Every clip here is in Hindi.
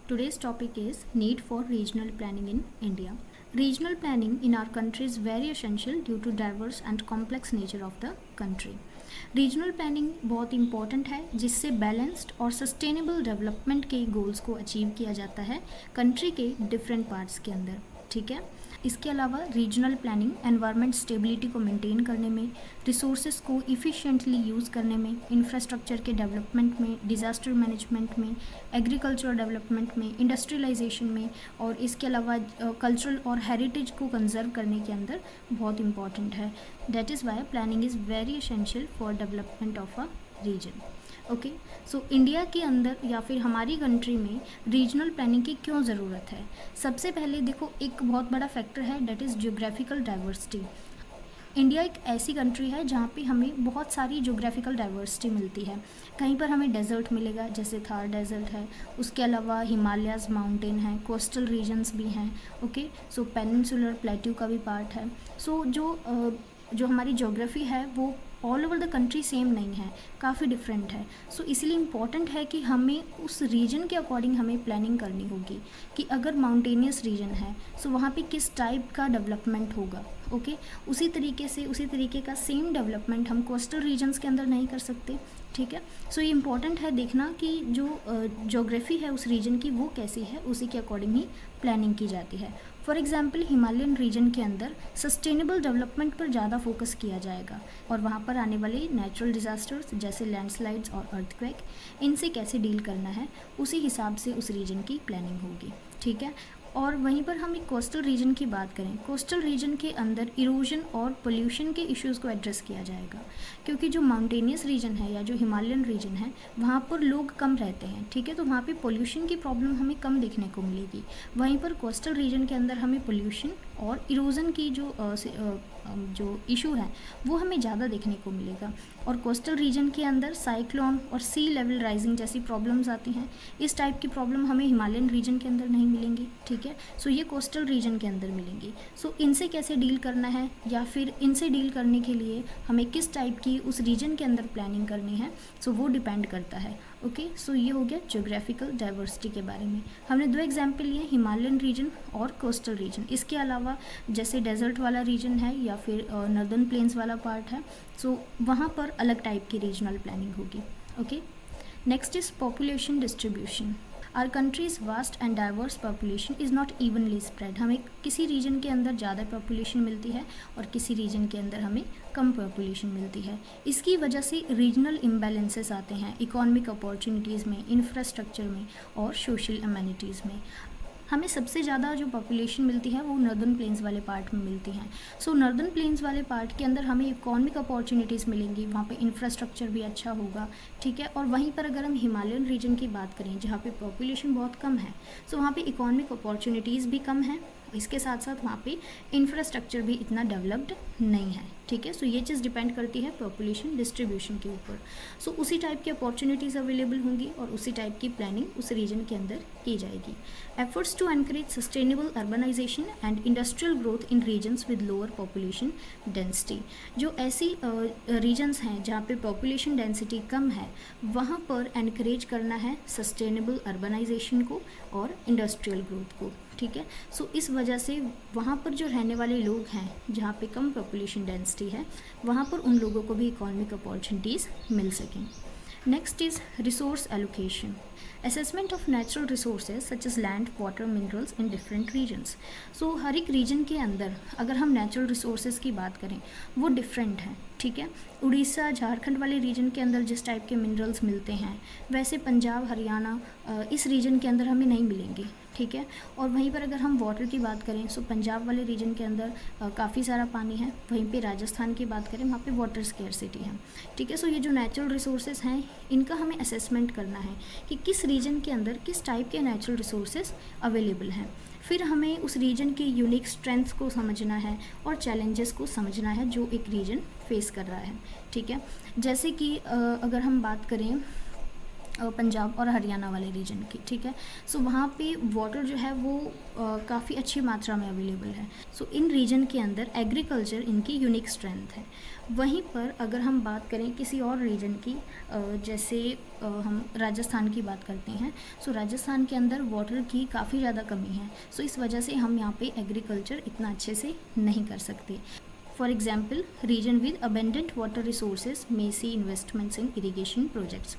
Today's topic is need for regional planning in India. Regional planning in our country is very essential due to diverse and complex nature of the country. Regional planning बहुत इंपॉर्टेंट है जिससे बैलेंस्ड और सस्टेनेबल डेवलपमेंट के गोल्स को अचीव किया जाता है कंट्री के डिफरेंट पार्ट्स के अंदर, ठीक है। इसके अलावा रीजनल प्लानिंग एनवायरनमेंट स्टेबिलिटी को मेंटेन करने में, रिसोर्सेज को इफ़िशिएंटली यूज़ करने में, इंफ्रास्ट्रक्चर के डेवलपमेंट में, डिज़ास्टर मैनेजमेंट में, एग्रीकल्चरल डेवलपमेंट में, इंडस्ट्रियलाइजेशन में और इसके अलावा कल्चरल और हेरिटेज को कंजर्व करने के अंदर बहुत इंपॉर्टेंट है। That is why planning is very essential for development of a region. Okay, so India के अंदर या फिर हमारी कंट्री में रीजनल प्लानिंग की क्यों ज़रूरत है? सबसे पहले देखो, एक बहुत बड़ा फैक्टर है that is geographical diversity. India एक ऐसी कंट्री है जहाँ पे हमें बहुत सारी ज्योग्राफिकल डाइवर्सिटी मिलती है। कहीं पर हमें डेजर्ट मिलेगा, जैसे थार डेजर्ट है, उसके अलावा हिमालयाज़ माउंटेन है, कोस्टल रीजन्स भी हैं। ओके, सो पेनिनसुलर प्लेट्यू का भी पार्ट है। सो जो हमारी ज्योग्राफी है वो all over the country same नहीं है, काफ़ी डिफरेंट है। सो इसलिए इम्पॉर्टेंट है कि हमें उस रीजन के अकॉर्डिंग हमें प्लानिंग करनी होगी कि अगर माउंटेनियस रीजन है सो वहाँ पे किस टाइप का डेवलपमेंट होगा। ओके, उसी तरीके का सेम डेवलपमेंट हम कोस्टल रीजन्स के अंदर नहीं कर सकते, ठीक है। सो ये इम्पॉर्टेंट है देखना कि जो ज्योग्राफी है उस रीजन की वो कैसी है, उसी के अकॉर्डिंग ही प्लानिंग की जाती है। फॉर एग्जाम्पल हिमालयन रीजन के अंदर सस्टेनेबल डेवलपमेंट पर ज़्यादा फोकस किया जाएगा और वहाँ पर आने वाले नेचुरल डिज़ास्टर्स जैसे लैंडस्लाइड्स और अर्थक्वेक, इनसे कैसे डील करना है उसी हिसाब से उस रीजन की प्लानिंग होगी, ठीक है। और वहीं पर हम एक कोस्टल रीजन की बात करें, कोस्टल रीजन के अंदर इरोजन और पोल्यूशन के इश्यूज़ को एड्रेस किया जाएगा, क्योंकि जो माउंटेनियस रीजन है या जो हिमालयन रीजन है वहाँ पर लोग कम रहते हैं, ठीक है, तो वहाँ पे पोल्यूशन की प्रॉब्लम हमें कम देखने को मिलेगी। वहीं पर कोस्टल रीजन के अंदर हमें पोल्यूशन और इरोजन की जो इशू है वो हमें ज़्यादा देखने को मिलेगा। और कोस्टल रीजन के अंदर साइक्लोन और सी लेवल राइजिंग जैसी प्रॉब्लम्स आती हैं। इस टाइप की प्रॉब्लम हमें हिमालयन रीजन के अंदर नहीं मिलेंगी, ठीक है। सो ये कोस्टल रीजन के अंदर मिलेंगी। सो इनसे कैसे डील करना है या फिर इनसे डील करने के लिए हमें किस टाइप की उस रीजन के अंदर प्लानिंग करनी है, सो वो डिपेंड करता है। ओके, सो ये हो गया ज्योग्राफिकल डाइवर्सिटी के बारे में। हमने दो एग्जाम्पल लिए, हिमालयन रीजन और कोस्टल रीजन। इसके अलावा जैसे डेजर्ट वाला रीजन है या फिर नॉर्दर्न प्लेन्स वाला पार्ट है, सो वहाँ पर अलग टाइप की रीजनल प्लानिंग होगी। Okay, next is population distribution. Our country's vast and diverse population is not evenly spread. हमें किसी रीजन के अंदर ज़्यादा पॉपुलेशन मिलती है और किसी रीजन के अंदर हमें कम पॉपुलेशन मिलती है। इसकी वजह से रीजनल इम्बैलेंसेस आते हैं इकोनॉमिक अपॉर्चुनिटीज़ में, इंफ्रास्ट्रक्चर में और सोशल अमेनिटीज़ में। हमें सबसे ज़्यादा जो पॉपुलेशन मिलती है वो नॉर्दर्न प्लेन्स वाले पार्ट में मिलती हैं। सो नॉर्दर्न प्लेन्स वाले पार्ट के अंदर हमें इकोनॉमिक अपॉर्चुनिटीज़ मिलेंगी, वहाँ पे इंफ्रास्ट्रक्चर भी अच्छा होगा, ठीक है। और वहीं पर अगर हम हिमालयन रीजन की बात करें जहाँ पे पॉपुलेशन बहुत कम है, सो वहाँ पे इकोनॉमिक अपॉर्चुनिटीज़ भी कम है, इसके साथ साथ वहाँ पे इंफ्रास्ट्रक्चर भी इतना डेवलप्ड नहीं है, ठीक है। सो ये चीज़ डिपेंड करती है पॉपुलेशन डिस्ट्रीब्यूशन के ऊपर। सो उसी टाइप की अपॉर्चुनिटीज़ अवेलेबल होंगी और उसी टाइप की प्लानिंग उस रीजन के अंदर की जाएगी। Efforts to encourage sustainable urbanization and industrial growth in regions with lower population density. जो ऐसी रीजन्स हैं जहाँ पे पॉपुलेशन डेंसिटी कम है, वहाँ पर एनकरेज करना है सस्टेनेबल अर्बनाइजेशन को और इंडस्ट्रियल ग्रोथ को, ठीक है। सो इस वजह से वहाँ पर जो रहने वाले लोग हैं जहाँ पे कम पॉपुलेशन डेंसिटी है, वहाँ पर उन लोगों को भी इकोनॉमिक अपॉर्चुनिटीज़ मिल सकें। Next is resource allocation, assessment of natural resources such as land, water, minerals in different regions. So हर एक रीजन के अंदर अगर हम नेचुरल रिसोर्सेज की बात करें वो डिफरेंट हैं, ठीक है। उड़ीसा झारखंड वाले रीजन के अंदर जिस टाइप के मिनरल्स मिलते हैं वैसे पंजाब हरियाणा इस रीजन के अंदर हमें नहीं मिलेंगे, ठीक है। और वहीं पर अगर हम वाटर की बात करें सो पंजाब वाले रीजन के अंदर काफ़ी सारा पानी है, वहीं पे राजस्थान की बात करें वहाँ पे वाटर स्केर्सिटी है, ठीक है। सो ये जो नेचुरल रिसोर्सेज हैं इनका हमें असेसमेंट करना है कि किस रीजन के अंदर किस टाइप के नेचुरल रिसोर्सेज अवेलेबल हैं। फिर हमें उस रीजन के यूनिक स्ट्रेंथ्स को समझना है और चैलेंजेस को समझना है जो एक रीजन फेस कर रहा है, ठीक है। जैसे कि अगर हम बात करें पंजाब और हरियाणा वाले रीजन की, ठीक है। सो वहाँ पे वाटर जो है वो काफ़ी अच्छी मात्रा में अवेलेबल है। सो इन रीजन के अंदर एग्रीकल्चर इनकी यूनिक स्ट्रेंथ है। वहीं पर अगर हम बात करें किसी और रीजन की, जैसे हम राजस्थान की बात करते हैं, सो राजस्थान के अंदर वाटर की काफ़ी ज़्यादा कमी है। सो इस वजह से हम यहाँ पे एग्रीकल्चर इतना अच्छे से नहीं कर सकते। For example, region with abundant water resources may see investments in irrigation projects.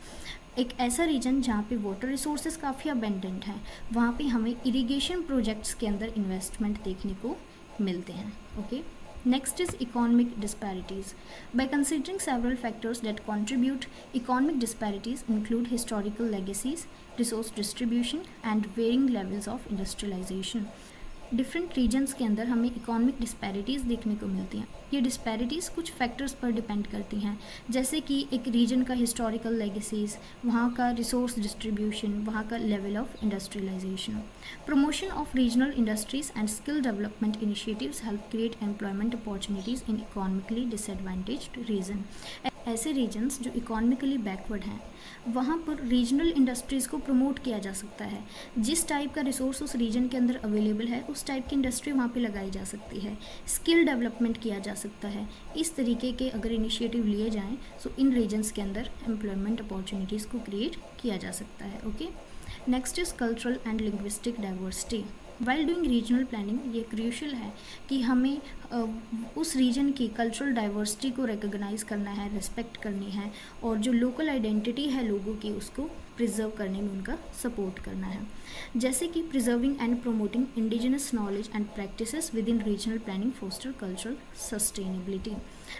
एक ऐसा रीजन जहाँ पे वाटर रिसोर्सेज काफ़ी अबेंडेंट हैं, वहाँ पे हमें इरिगेशन प्रोजेक्ट्स के अंदर इन्वेस्टमेंट देखने को मिलते हैं। Okay, next is economic disparities. By considering several factors that contribute, economic disparities include historical legacies, resource distribution and varying levels of industrialization. Different regions के अंदर हमें इकोनॉमिक डिस्पैरिटीज़ देखने को मिलती हैं। ये डिस्पैरिटीज़ कुछ फैक्टर्स पर डिपेंड करती हैं, जैसे कि एक रीजन का हिस्टोरिकल लेगेसीज, वहाँ का रिसोर्स डिस्ट्रीब्यूशन, वहाँ का level of industrialization. Promotion of regional industries and skill development initiatives help create employment opportunities in economically disadvantaged region. ऐसे रीजन्स जो इकोनॉमिकली बैकवर्ड हैं, वहाँ पर रीजनल इंडस्ट्रीज़ को प्रमोट किया जा सकता है। जिस टाइप का रिसोर्स उस रीजन के अंदर अवेलेबल है, उस टाइप की इंडस्ट्री वहाँ पे लगाई जा सकती है। स्किल डेवलपमेंट किया जा सकता है। इस तरीके के अगर इनिशिएटिव लिए जाएँ, सो इन रीजन्स के अंदर एम्प्लॉयमेंट अपॉर्चुनिटीज़ को क्रिएट किया जा सकता है। Okay, next is cultural and linguistic diversity. While doing regional planning, ये क्रूशल है कि हमें उस रीजन की कल्चरल डाइवर्सिटी को रिकॉग्नाइज करना है, रिस्पेक्ट करनी है, और जो लोकल आइडेंटिटी है लोगों की उसको प्रिजर्व करने में उनका सपोर्ट करना है। जैसे कि preserving and promoting indigenous knowledge and practices within regional planning foster cultural sustainability.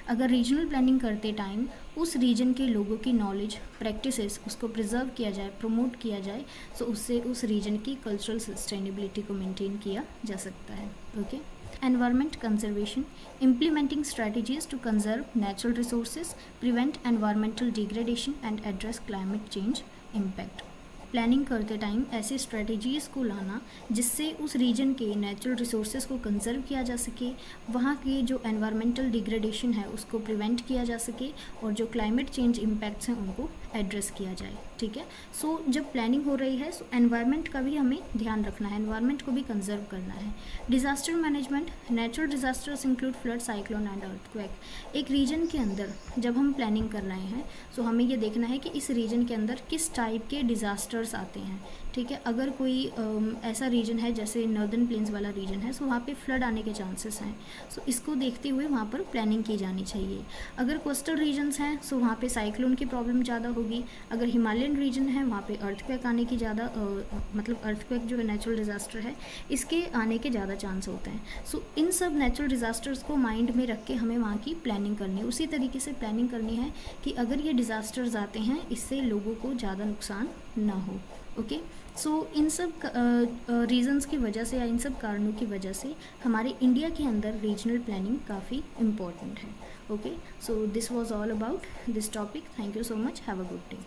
अगर रीजनल प्लानिंग करते टाइम उस रीजन के लोगों की नॉलेज, प्रैक्टिसेस उसको प्रिजर्व किया जाए, प्रमोट किया जाए, तो उससे उस रीजन की कल्चरल सस्टेनेबिलिटी को मेंटेन किया जा सकता है। Okay, environment conservation, implementing strategies to conserve natural resources, prevent environmental degradation and address climate change impact. Planning करते टाइम ऐसी स्ट्रेटजीज़ को लाना जिससे उस रीजन के नेचुरल रिसोर्सेज को कंजर्व किया जा सके, वहाँ के जो एनवायरमेंटल डिग्रेडेशन है उसको प्रिवेंट किया जा सके, और जो क्लाइमेट चेंज इम्पैक्ट्स हैं उनको एड्रेस किया जाए। ठीक है, सो जब प्लानिंग हो रही है सो एनवायरनमेंट का भी हमें ध्यान रखना है, एनवायरनमेंट को भी कंजर्व करना है। Disaster management, natural disasters include flood, cyclone and earthquake. एक रीजन के अंदर जब हम प्लानिंग कर रहे हैं सो हमें ये देखना है कि इस रीजन के अंदर किस टाइप के डिज़ास्टर्स आते हैं। ठीक है, अगर कोई ऐसा रीजन है जैसे नॉर्दर्न प्लेन्स वाला रीजन है, सो वहाँ पे फ्लड आने के चांसेस हैं, सो इसको देखते हुए वहाँ पर प्लानिंग की जानी चाहिए। अगर कोस्टल रीजन्स हैं सो वहाँ पे साइक्लोन की प्रॉब्लम ज़्यादा होगी। अगर हिमालयन रीजन है वहाँ पे अर्थक्वेक आने की ज़्यादा मतलब अर्थक्वेक जो है नेचुरल डिज़ास्टर है, इसके आने के ज़्यादा चांस होते हैं। सो इन सब नेचुरल डिज़ास्टर्स को माइंड में रख के हमें वहाँ की प्लानिंग करनी है। उसी तरीके से प्लानिंग करनी है कि अगर ये डिज़ास्टर्स आते हैं इससे लोगों को ज़्यादा नुकसान ना हो। ओके, सो इन सब रीजन्स की वजह से या इन सब कारणों की वजह से हमारे इंडिया के अंदर रीजनल प्लानिंग काफ़ी इम्पॉर्टेंट है। Okay, so this was all about this topic. Thank you so much, have a good day.